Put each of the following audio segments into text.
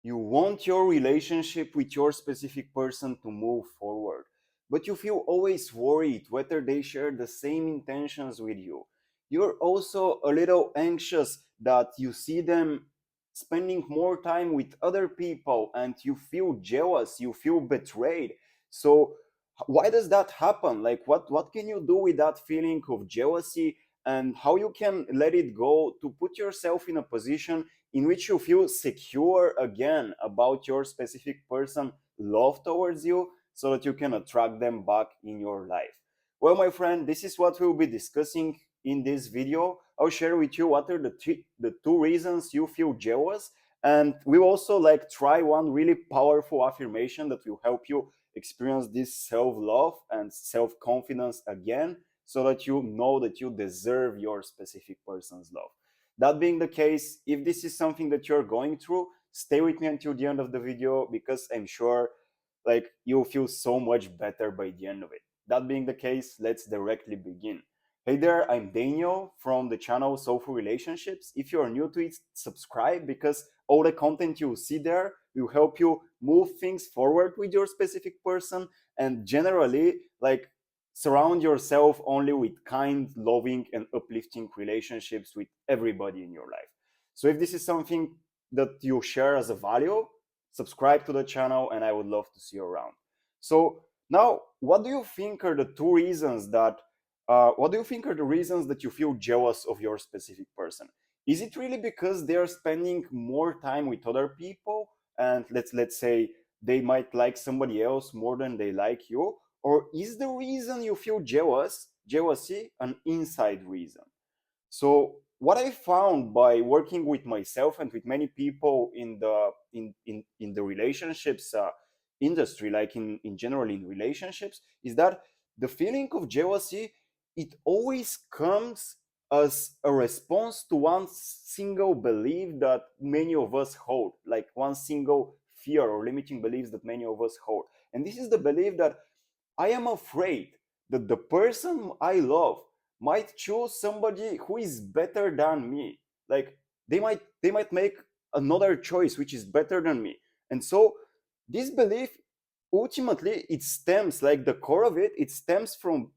You want your relationship with your specific person to move forward, but you feel always worried whether they share the same intentions with you. You're also a little anxious that you see them spending more time with other people and you feel jealous, you feel betrayed. So why does that happen? Like what can you do with that feeling of jealousy, and how you can let it go to put yourself in a position in which you feel secure again about your specific person love towards you, so that you can attract them back in your life? Well, my friend, this is what we'll be discussing in this video. I'll share with you what are the two reasons you feel jealous, and we'll also like try one really powerful affirmation that will help you experience this self-love and self-confidence again, so that you know that you deserve your specific person's love. That being the case, if this is something that you're going through, stay with me until the end of the video, because I'm sure like you'll feel so much better by the end of it. That being the case, let's directly begin. Hey there, I'm Daniel from the channel Soulful Relationships. If you're new to it, subscribe, because all the content you see there will help you move things forward with your specific person, and generally like surround yourself only with kind, loving, and uplifting relationships with everybody in your life. So if this is something that you share as a value, subscribe to the channel and I would love to see you around. So now, what do you think are the two reasons that what do you think are the reasons that you feel jealous of your specific person? Is it really because they are spending more time with other people, and let's say they might like somebody else more than they like you? Or is the reason you feel jealousy, an inside reason? So what I found by working with myself and with many people in the relationships industry, like in general in relationships, is that the feeling of jealousy, it always comes as a response to one single belief that many of us hold, like one single fear or limiting beliefs that many of us hold. And this is the belief that I am afraid that the person I love might choose somebody who is better than me. Like they might make another choice which is better than me. And so this belief, ultimately, it stems, like the core of it stems from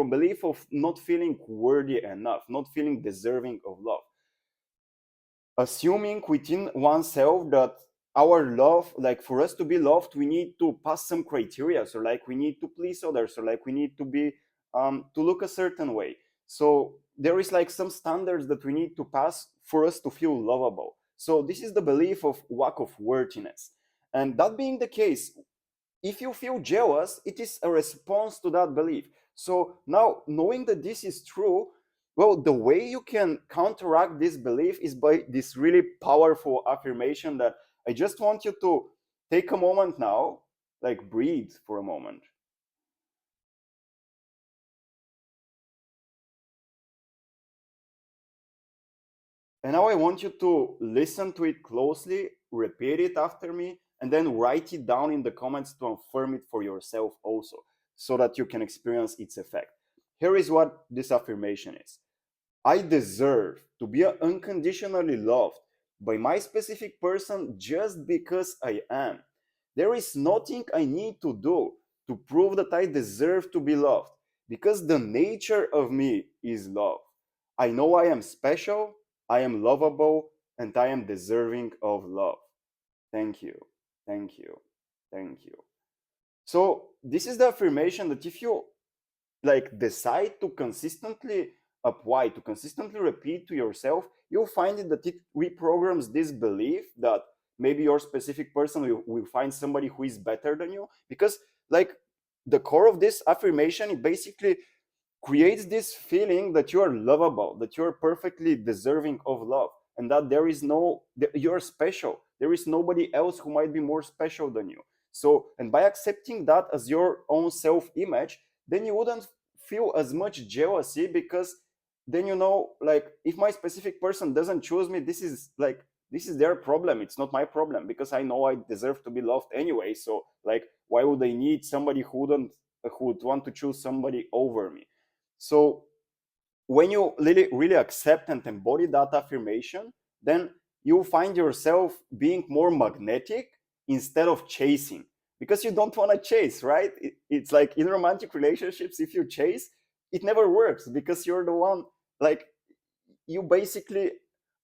belief of not feeling worthy enough, not feeling deserving of love, assuming within oneself that our love, like for us to be loved, we need to pass some criteria. So like we need to please others, or like we need to be to look a certain way. So there is like some standards that we need to pass for us to feel lovable. So this is the belief of lack of worthiness. And that being the case, if you feel jealous, it is a response to that belief. So now, knowing that this is true, well, the way you can counteract this belief is by this really powerful affirmation that I just want you to take a moment now, like breathe for a moment. And now I want you to listen to it closely, repeat it after me, and then write it down in the comments to affirm it for yourself also, so that you can experience its effect. Here is what this affirmation is: I deserve to be unconditionally loved by my specific person just because I am. There is nothing I need to do to prove that I deserve to be loved, because the nature of me is love. I know I am special, I am lovable, and I am deserving of love. Thank you, thank you, thank you. So, this is the affirmation that if you like decide to consistently apply, to consistently repeat to yourself, you'll find it that it reprograms this belief that maybe your specific person will find somebody who is better than you. Because like the core of this affirmation, it basically creates this feeling that you are lovable, that you're perfectly deserving of love, and that there is no, you're special. There is nobody else who might be more special than you. So, and by accepting that as your own self image, then you wouldn't feel as much jealousy, because then you know, like, if my specific person doesn't choose me, this is like, this is their problem, it's not my problem, because I know I deserve to be loved anyway. So like, why would I need somebody who would want to choose somebody over me? So when you really accept and embody that affirmation, then you find yourself being more magnetic instead of chasing, because you don't want to chase, right? It's like in romantic relationships, if you chase, it never works, because you're the one, like, you basically,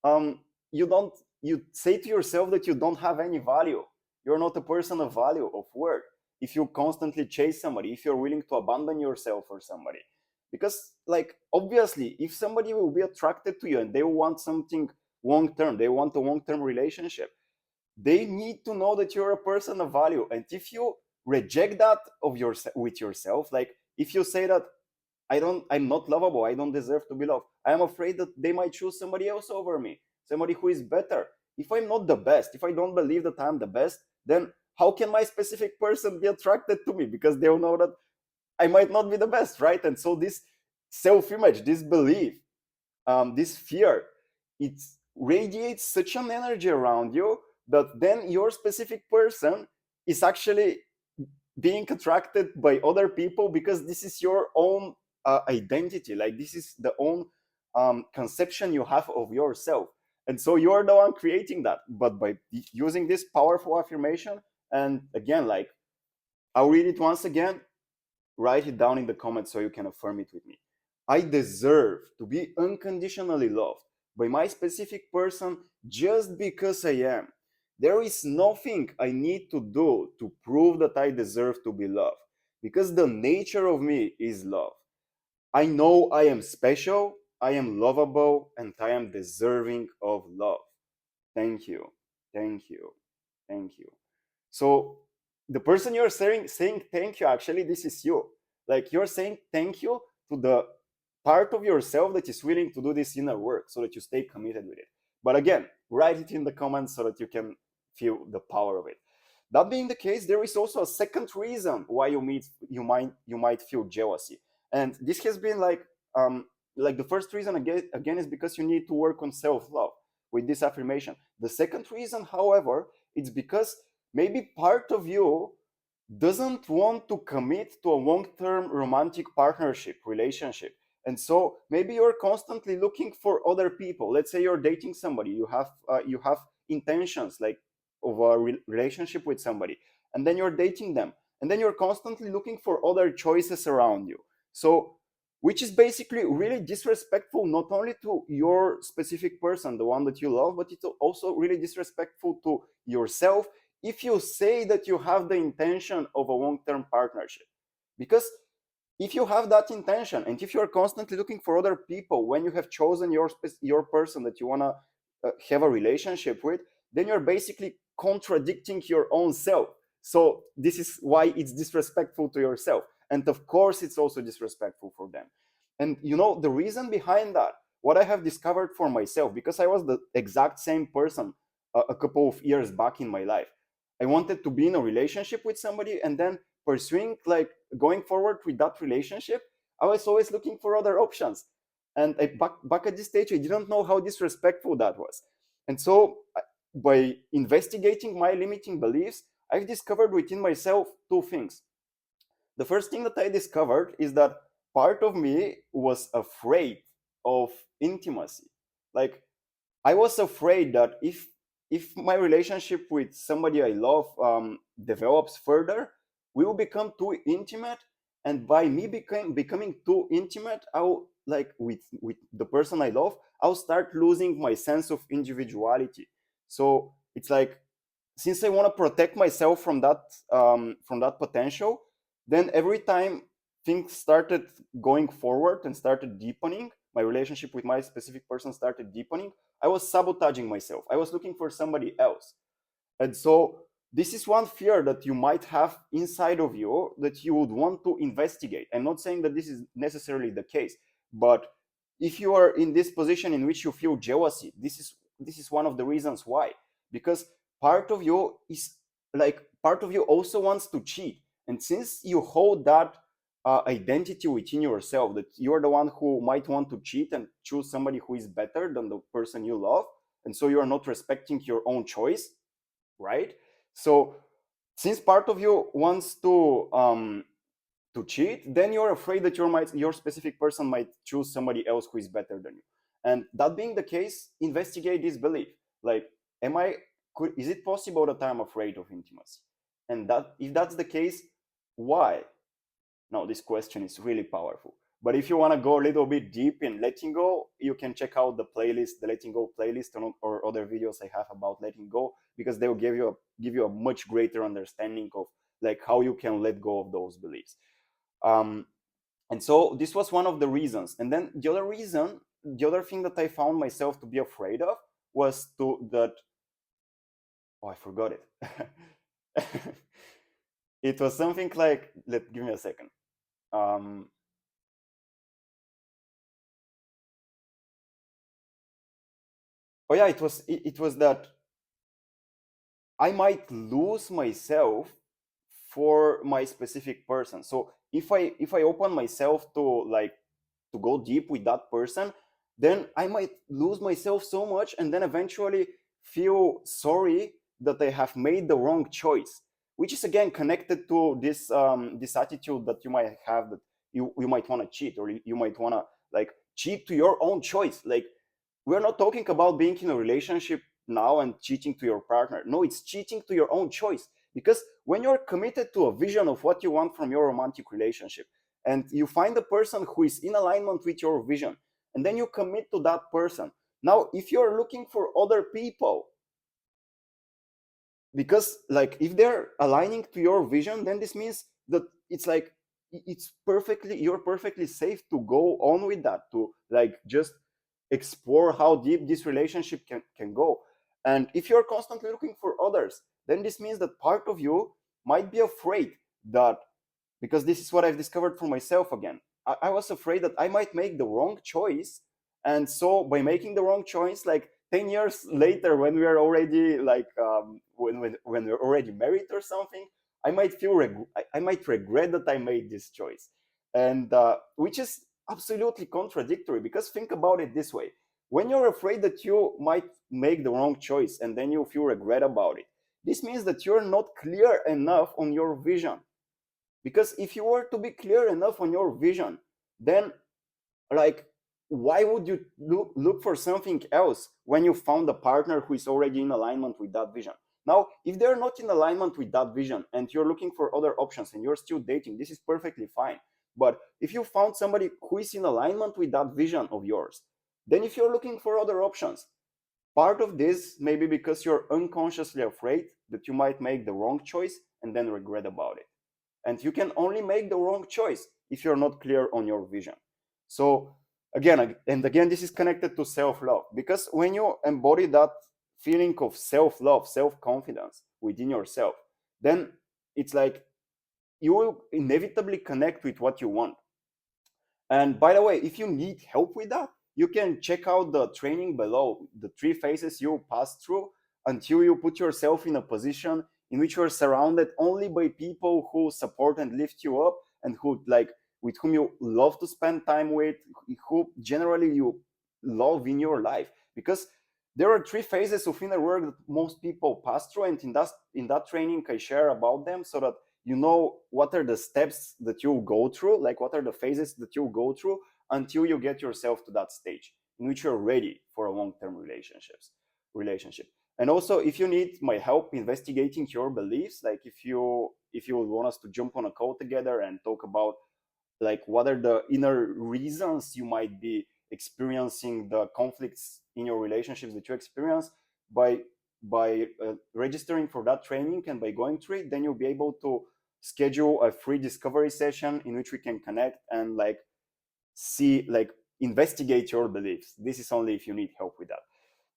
um you don't, you say to yourself that you don't have any value. You're not a person of value, of worth, if you constantly chase somebody, if you're willing to abandon yourself for somebody. Because, like, obviously, if somebody will be attracted to you and they want something long term, they want a long term relationship, they need to know that you're a person of value. And if you reject that of your with yourself, like, if you say that I'm not lovable, I don't deserve to be loved, I am afraid that they might choose somebody else over me, somebody who is better. If I'm not the best, if I don't believe that I'm the best, then how can my specific person be attracted to me? Because they'll know that I might not be the best, right? And so this self-image, this belief, this fear, it radiates such an energy around you that then your specific person is actually being attracted by other people, because this is your own identity, like, this is the own conception you have of yourself. And so you're the one creating that. But by using this powerful affirmation, and again, like, I'll read it once again, write it down in the comments so you can affirm it with me. I deserve to be unconditionally loved by my specific person just because I am. There is nothing I need to do to prove that I deserve to be loved, because the nature of me is love. I know I am special, I am lovable, and I am deserving of love. Thank you. Thank you. Thank you. So the person you're saying thank you, actually, this is you. Like, you're saying thank you to the part of yourself that is willing to do this inner work, so that you stay committed with it. But again, write it in the comments so that you can feel the power of it. That being the case, there is also a second reason why you might feel jealousy. And this has been like the first reason, again, is because you need to work on self-love with this affirmation. The second reason, however, it's because maybe part of you doesn't want to commit to a long-term romantic partnership relationship. And so maybe you're constantly looking for other people. Let's say you're dating somebody, you have intentions, like, of a relationship with somebody, and then you're dating them, and then you're constantly looking for other choices around you. So, which is basically really disrespectful, not only to your specific person, the one that you love, but it's also really disrespectful to yourself if you say that you have the intention of a long-term partnership. Because if you have that intention, and if you're constantly looking for other people when you have chosen your person that you want to have a relationship with, then you're basically contradicting your own self. So this is why it's disrespectful to yourself, and of course it's also disrespectful for them. And the reason behind that, what I have discovered for myself, because I was the exact same person a couple of years back in my life. I wanted to be in a relationship with somebody, and then pursuing, like, going forward with that relationship, I was always looking for other options. And back at this stage, I didn't know how disrespectful that was. And so, by investigating my limiting beliefs, I've discovered within myself two things. The first thing that I discovered is that part of me was afraid of intimacy. Like, I was afraid that if my relationship with somebody I love develops further, we will become too intimate, and by me becoming too intimate, I'll, like, with the person I love, I'll start losing my sense of individuality. So it's like, since I want to protect myself from that potential, then every time things started going forward and started deepening, my relationship with my specific person started deepening, I was sabotaging myself. I was looking for somebody else. And so this is one fear that you might have inside of you that you would want to investigate. I'm not saying that this is necessarily the case, but if you are in this position in which you feel jealousy, this is one of the reasons why. Because part of you is, like, part of you also wants to cheat. And since you hold that identity within yourself, that you're the one who might want to cheat and choose somebody who is better than the person you love, and so you're not respecting your own choice, right? So since part of you wants to cheat, then you're afraid that your specific person might choose somebody else who is better than you. And that being the case, investigate this belief. Like, am I could is it possible that I'm afraid of intimacy? And that if that's the case, why? Now this question is really powerful. But if you want to go a little bit deep in letting go, you can check out the playlist, the letting go playlist, or other videos I have about letting go, because they will give you a much greater understanding of like how you can let go of those beliefs. um, and so this was one of the reasons. And then the other reason, the other thing that I found myself to be afraid of was to that, oh, I forgot it. It was something like, give me a second. um, oh yeah, it was that I might lose myself for my specific person. So if I open myself to like to go deep with that person, then I might lose myself so much and then eventually feel sorry that I have made the wrong choice, which is again connected to this attitude that you might have, that you might want to cheat, or you might want to like cheat to your own choice. Like, we're not talking about being in a relationship now and cheating to your partner. No, it's cheating to your own choice. Because when you're committed to a vision of what you want from your romantic relationship, and you find a person who is in alignment with your vision, and then you commit to that person. Now, if you're looking for other people, because like if they're aligning to your vision, then this means that it's like you're perfectly safe to go on with that, to like just explore how deep this relationship can go. And if you're constantly looking for others, then this means that part of you might be afraid that, because this is what I've discovered for myself again. I was afraid that I might make the wrong choice. And so by making the wrong choice, like 10 years later, when we are already like, when we're already married or something, I might I might regret that I made this choice. And which is absolutely contradictory, because think about it this way. When you're afraid that you might make the wrong choice and then you feel regret about it, this means that you're not clear enough on your vision. Because if you were to be clear enough on your vision, then like, why would you look for something else when you found a partner who is already in alignment with that vision? Now, if they're not in alignment with that vision and you're looking for other options and you're still dating, this is perfectly fine. But if you found somebody who is in alignment with that vision of yours, then if you're looking for other options, part of this may be because you're unconsciously afraid that you might make the wrong choice and then regret about it. And you can only make the wrong choice if you're not clear on your vision. So again, this is connected to self-love, because when you embody that feeling of self-love, self-confidence within yourself, then it's like you will inevitably connect with what you want. And by the way, if you need help with that, you can check out the training below, the 3 phases you pass through until you put yourself in a position in which you're surrounded only by people who support and lift you up, and who like with whom you love to spend time with, who generally you love in your life. Because there are 3 phases of inner work that most people pass through, and in that training I share about them, so that you know what are the steps that you go through, like what are the phases that you go through until you get yourself to that stage in which you're ready for a long-term relationship. And also, if you need my help investigating your beliefs, like if you would want us to jump on a call together and talk about like what are the inner reasons you might be experiencing the conflicts in your relationships that you experience, by registering for that training and by going through it, then you'll be able to schedule a free discovery session in which we can connect and like see, like, investigate your beliefs. This is only if you need help with that.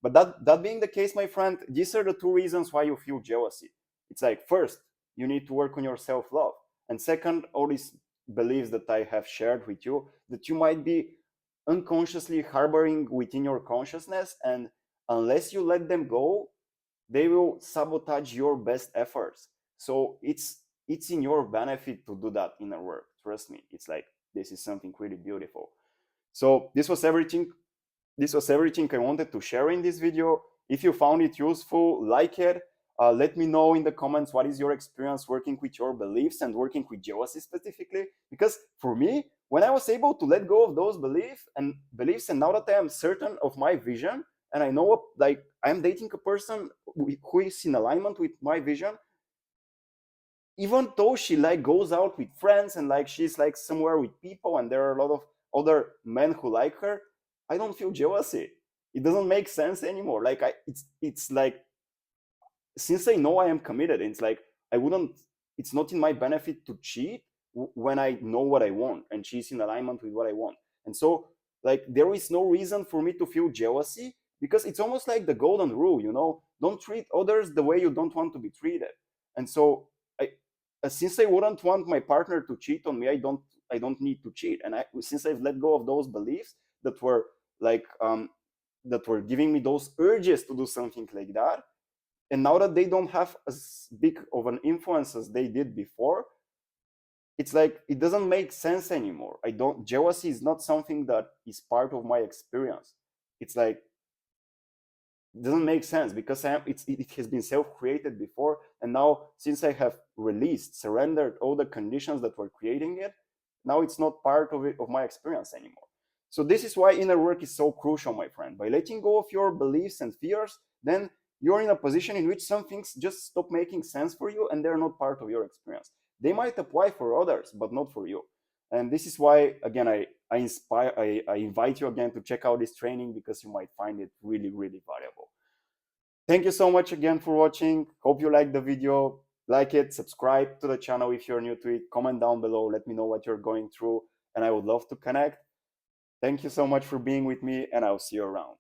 But that being the case, my friend, these are the 2 reasons why you feel jealousy. It's like, first, you need to work on your self-love, and second, all these beliefs that I have shared with you that you might be unconsciously harboring within your consciousness, and unless you let them go, they will sabotage your best efforts. So it's in your benefit to do that inner work. Trust me. It's like, this is something really beautiful. So this was everything I wanted to share in this video. If you found it useful, like it. Let me know in the comments what is your experience working with your beliefs and working with jealousy specifically. Because for me, when I was able to let go of those beliefs, and now that I am certain of my vision, and I know, like, I'm dating a person who is in alignment with my vision, even though she like goes out with friends and like she's like somewhere with people and there are a lot of other men who like her. I don't feel jealousy. It doesn't make sense anymore. Like it's like, since I know I am committed, it's like I wouldn't. It's not in my benefit to cheat when I know what I want and she's in alignment with what I want. And so, like, there is no reason for me to feel jealousy because it's almost like the golden rule, you know. Don't treat others the way you don't want to be treated. And so, I, since I wouldn't want my partner to cheat on me, I don't need to cheat. And since I've let go of those beliefs that were like that were giving me those urges to do something like that, and now that they don't have as big of an influence as they did before, it's like it doesn't make sense anymore. I don't Jealousy is not something that is part of my experience. It's like it doesn't make sense because it has been self-created before, and now since I have released, surrendered all the conditions that were creating it, now it's not part of it, of my experience anymore. So this is why inner work is so crucial, my friend. By letting go of your beliefs and fears, then you're in a position in which some things just stop making sense for you and they're not part of your experience. They might apply for others but not for you. And this is why, again, I invite you again to check out this training because you might find it really, really valuable. Thank you so much again for watching. Hope you liked the video. Like it, subscribe to the channel if you're new to it, comment down below, let me know what you're going through, and I would love to connect. Thank you so much for being with me, and I'll see you around.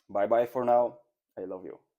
Bye bye for now. I love you.